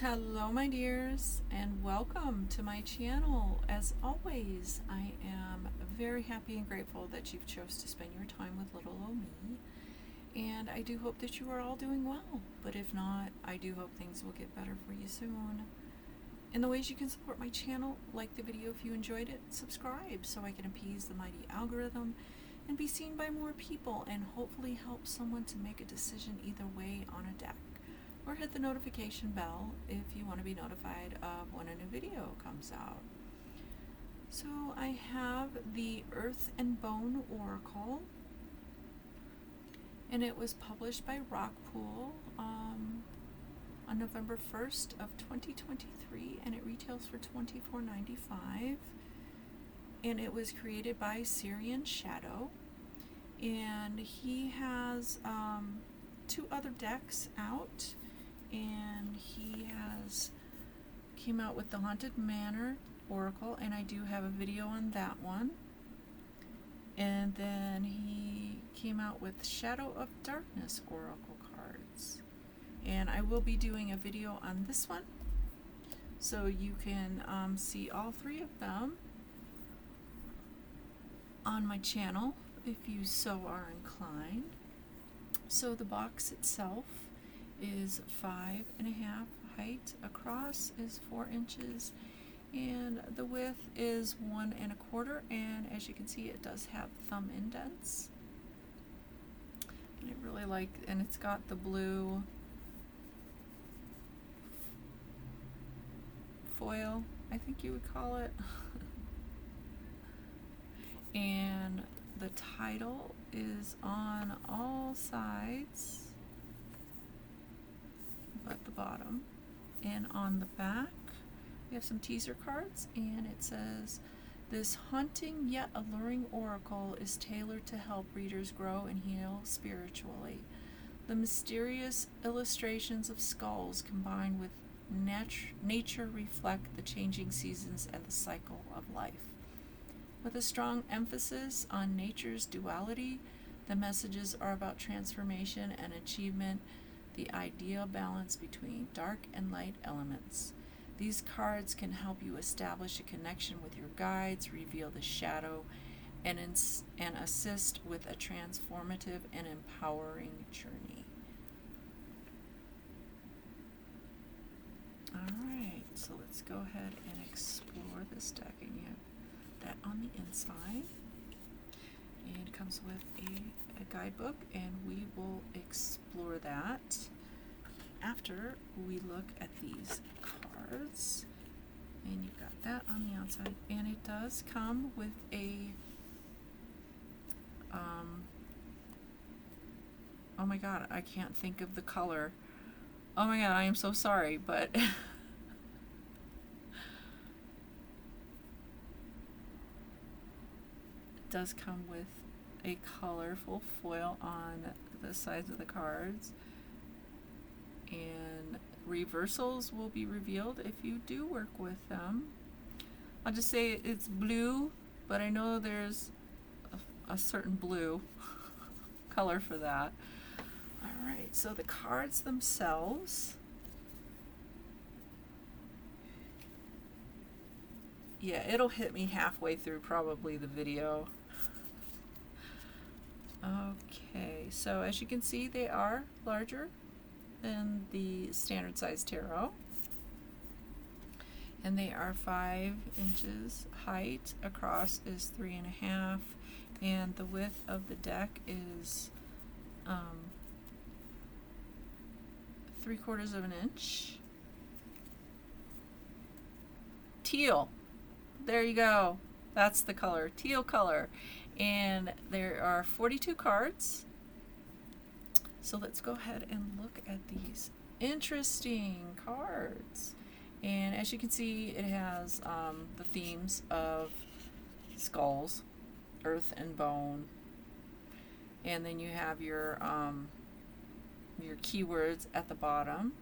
Hello my dears and welcome to my channel. As always, I am very happy and grateful that you've chose to spend your time with little old me, and I do hope that you are all doing well, but if not, I do hope things will get better for you soon. In the ways you can support my channel: like the video if you enjoyed it, subscribe so I can appease the mighty algorithm and be seen by more people, and hopefully help someone to make a decision either way on a deck, or hit the notification bell if you want to be notified of when a new video comes out. So I have the Earth and Bone Oracle, and it was published by Rockpool on November 1st of 2023, and it retails for $24.95, and it was created by Sirian Shadow, and he has two other decks out, and he has came out with the Haunted Manor Oracle, and I do have a video on that one. And then he came out with Shadow of Darkness Oracle cards, and I will be doing a video on this one, so you can see all three of them on my channel if you so are inclined. So the box itself is 5.5 height, across is 4 inches, and the width is 1.25, and as you can see, it does have thumb indents. And I really like, and it's got the blue foil, I think you would call it. And the title is on all sides but the bottom, and on the back we have some teaser cards, and it says, "This haunting yet alluring oracle is tailored to help readers grow and heal spiritually. The mysterious illustrations of skulls combined with nature reflect the changing seasons and the cycle of life. With a strong emphasis on nature's duality, the messages are about transformation and achievement, the ideal balance between dark and light elements. These cards can help you establish a connection with your guides, reveal the shadow, and assist with a transformative and empowering journey." Alright, so let's go ahead and explore this deck, and you have that on the inside. And it comes with a guidebook, and we will explore that after we look at these cards. And you've got that on the outside, and it does come with a oh my god, I can't think of the color. Oh my god, I am so sorry, but it does come with a colorful foil on the sides of the cards, and reversals will be revealed if you do work with them. I'll just say it's blue, but I know there's a certain blue color for that. Alright, so the cards themselves, yeah, it'll hit me halfway through probably the video. Okay, so as you can see, they are larger than the standard size tarot, and they are 5 inches height, across is 3.5, and the width of the deck is 3/4 of an inch. Teal, there you go, that's the color, teal color. And there are 42 cards. So let's go ahead and look at these interesting cards. And as you can see, it has the themes of skulls, earth and bone, and then you have your keywords at the bottom.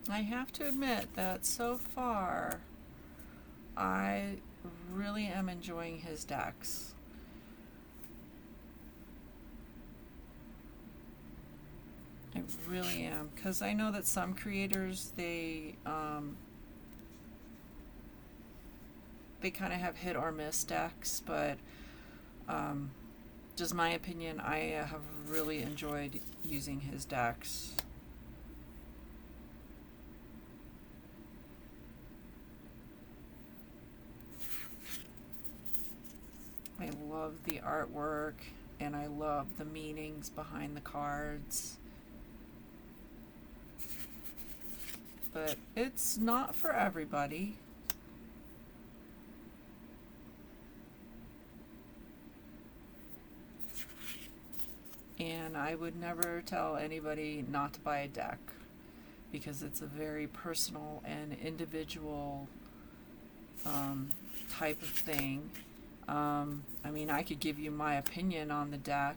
I have to admit that so far, I really am enjoying his decks. I really am, because I know that some creators, they kind of have hit or miss decks, but just my opinion, I have really enjoyed using his decks. I love the artwork, and I love the meanings behind the cards. But it's not for everybody. And I would never tell anybody not to buy a deck, because it's a very personal and individual type of thing. I mean, I could give you my opinion on the deck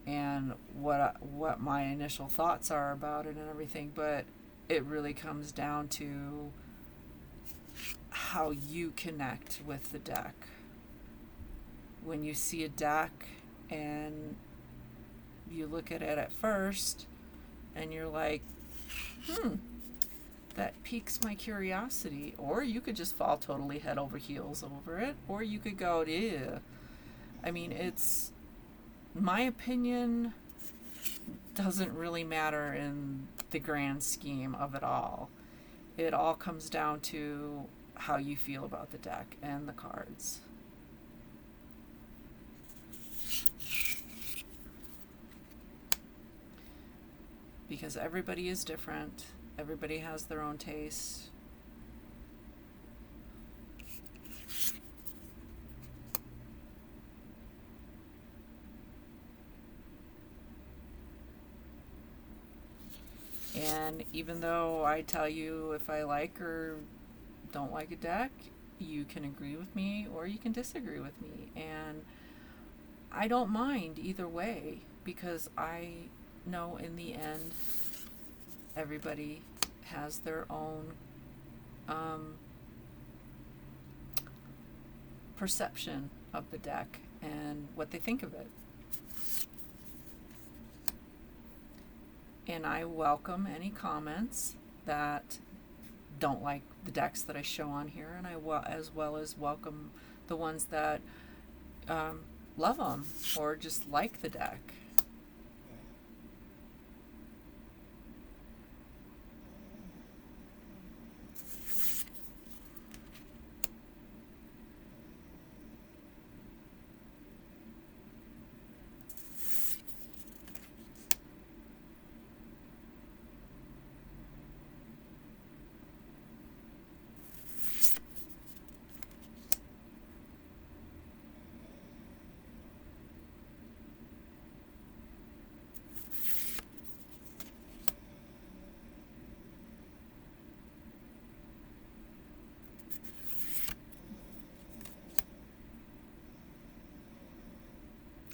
and what my initial thoughts are about it and everything, but it really comes down to how you connect with the deck. When you see a deck and you look at it at first and you're like, that piques my curiosity. Or you could just fall totally head over heels over it, or you could go, ew. I mean, it's, my opinion doesn't really matter in the grand scheme of it all. It all comes down to how you feel about the deck and the cards. Because everybody is different. Everybody has their own taste. And even though I tell you if I like or don't like a deck, you can agree with me or you can disagree with me. And I don't mind either way, because I know in the end everybody has their own perception of the deck and what they think of it. And I welcome any comments that don't like the decks that I show on here, and I as well as welcome the ones that love them or just like the deck.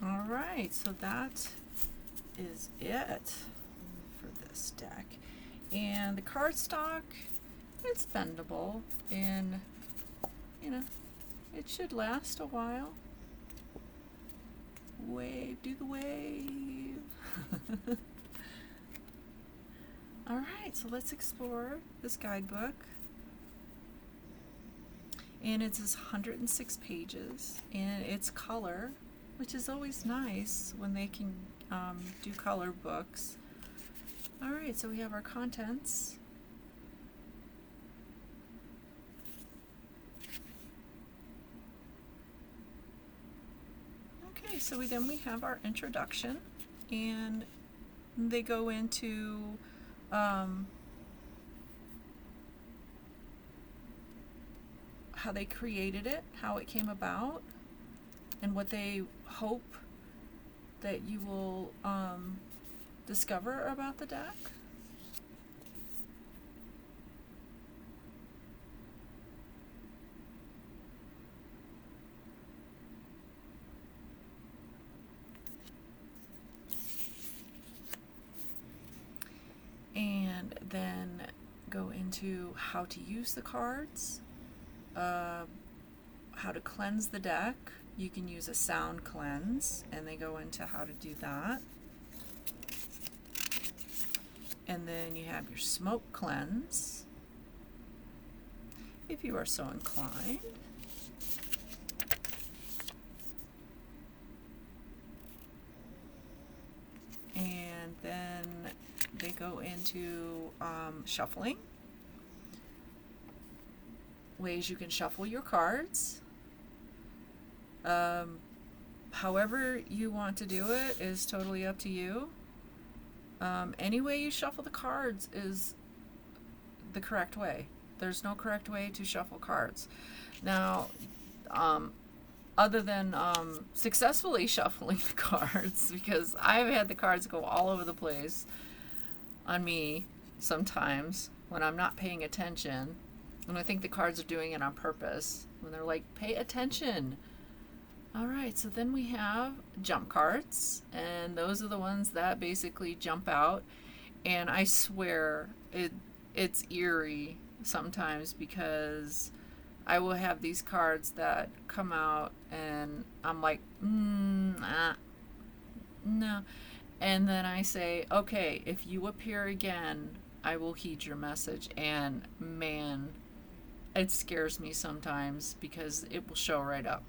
Alright, so that is it for this deck. And the cardstock, it's bendable, and you know, it should last a while. Wave, do the wave. Alright, so let's explore this guidebook. And it's 106 pages, and it's color, which is always nice when they can do color books. Alright, so we have our contents. Okay, so then we have our introduction, and they go into how they created it, how it came about, and what they hope that you will discover about the deck. And then go into how to use the cards, how to cleanse the deck. You can use a sound cleanse, and they go into how to do that. And then you have your smoke cleanse, if you are so inclined. And then they go into shuffling, ways you can shuffle your cards. However you want to do it is totally up to you. Any way you shuffle the cards is the correct way. There's no correct way to shuffle cards. Now, other than successfully shuffling the cards, because I've had the cards go all over the place on me sometimes when I'm not paying attention, and I think the cards are doing it on purpose, when they're like, pay attention. All right, so then we have jump cards, and those are the ones that basically jump out, and I swear it's eerie sometimes, because I will have these cards that come out and I'm like, no. And then I say, okay, if you appear again, I will heed your message. And man, it scares me sometimes because it will show right up.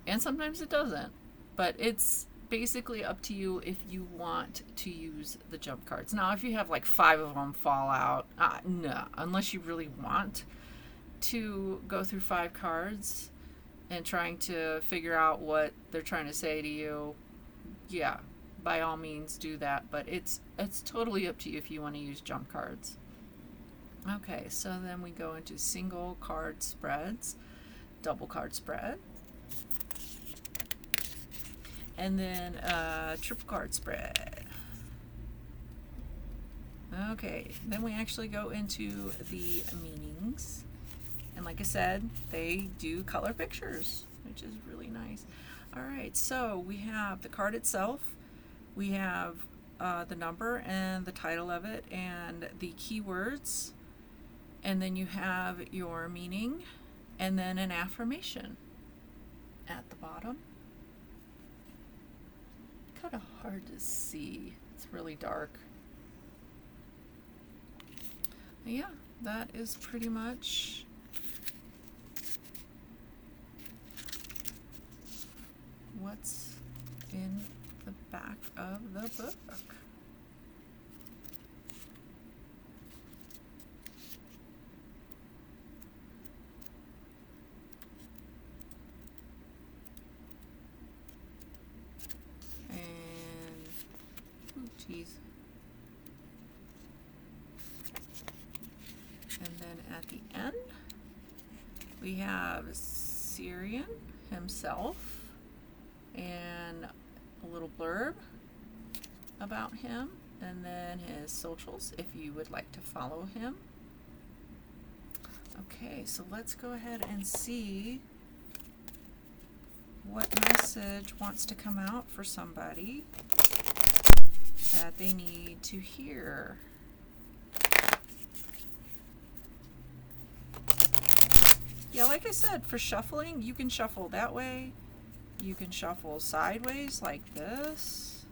And sometimes it doesn't. But it's basically up to you if you want to use the jump cards. Now, if you have like 5 of them fall out, no, unless you really want to go through 5 cards and trying to figure out what they're trying to say to you, yeah, by all means do that. But it's totally up to you if you want to use jump cards. Okay, so then we go into single card spreads, double card spread, and then triple card spread. Okay, then we actually go into the meanings. And like I said, they do color pictures, which is really nice. All right, so we have the card itself. We have the number and the title of it and the keywords. And then you have your meaning and then an affirmation at the bottom. Kind of hard to see. It's really dark. But yeah, that is pretty much what's in the back of the book. And, oh geez. And then at the end, we have Sirian himself and a little blurb about him, and then his socials if you would like to follow him. Okay, so let's go ahead and see what message wants to come out for somebody that they need to hear. Yeah, like I said, for shuffling, you can shuffle that way. You can shuffle sideways like this.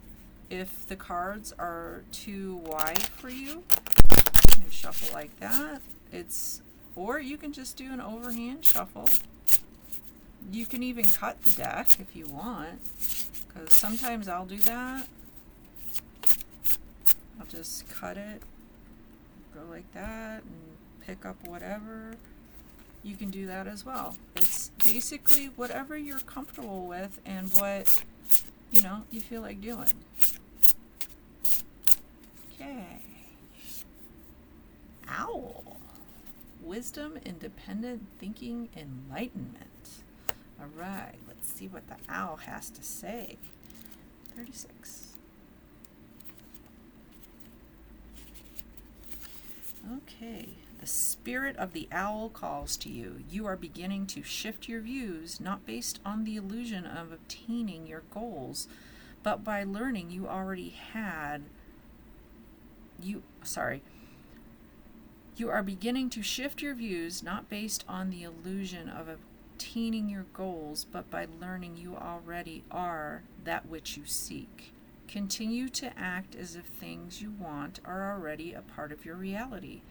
If the cards are too wide for you, you can shuffle like that. Or you can just do an overhand shuffle. You can even cut the deck if you want, because sometimes I'll do that. I'll just cut it, go like that, and pick up whatever. You can do that as well. It's basically whatever you're comfortable with and what, you feel like doing. Okay. Owl. Wisdom, independent thinking, enlightenment. All right, let's see what the owl has to say. 36. Okay. The spirit of the owl calls to you. You are beginning to shift your views, not based on the illusion of obtaining your goals, but by learning you already had. You are beginning to shift your views not based on the illusion of attaining your goals, but by learning you already are that which you seek. Continue to act as if things you want are already a part of your reality.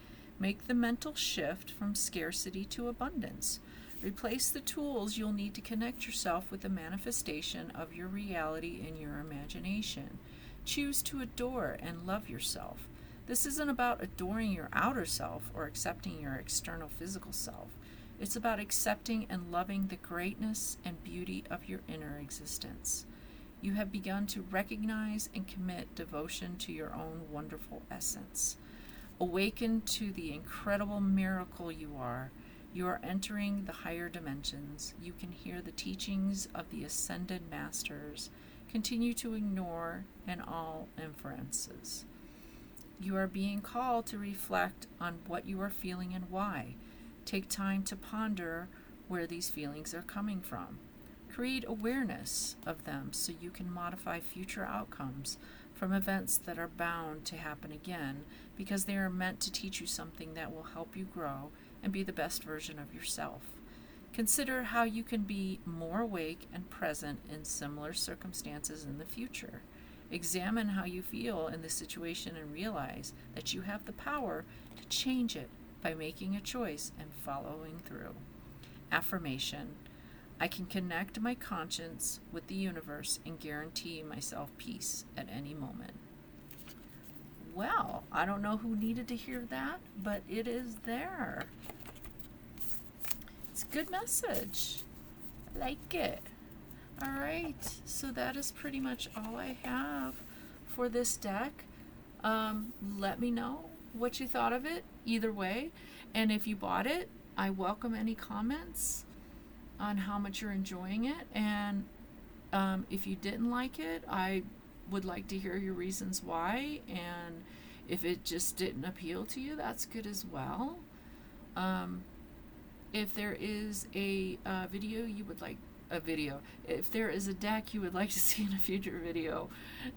Make the mental shift from scarcity to abundance. Replace the tools you'll need to connect yourself with the manifestation of your reality in your imagination. Choose to adore and love yourself. This isn't about adoring your outer self or accepting your external physical self. It's about accepting and loving the greatness and beauty of your inner existence. You have begun to recognize and commit devotion to your own wonderful essence. Awaken to the incredible miracle you are. You are entering the higher dimensions. You can hear the teachings of the ascended masters. Continue to ignore and all inferences. You are being called to reflect on what you are feeling and why. Take time to ponder where these feelings are coming from. Create awareness of them so you can modify future outcomes from events that are bound to happen again, because they are meant to teach you something that will help you grow and be the best version of yourself. Consider how you can be more awake and present in similar circumstances in the future. Examine how you feel in the situation and realize that you have the power to change it by making a choice and following through. Affirmation: I can connect my conscience with the universe and guarantee myself peace at any moment. Well, I don't know who needed to hear that, but it is there. It's a good message. I like it. All right, so that is pretty much all I have for this deck. Let me know what you thought of it either way, and if you bought it, I welcome any comments on how much you're enjoying it, and if you didn't like it, I would like to hear your reasons why, and if it just didn't appeal to you, that's good as well. If there is a video you would like if there is a deck you would like to see in a future video,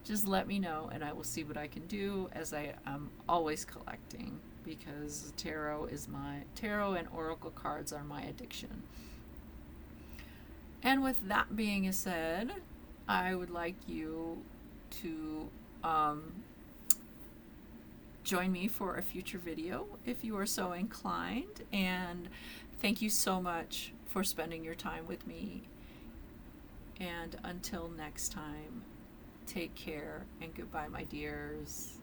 just let me know and I will see what I can do, as I am always collecting, because tarot and oracle cards are my addiction. And with that being said, I would like you to join me for a future video if you are so inclined, and thank you so much for spending your time with me. And until next time, take care and goodbye, my dears.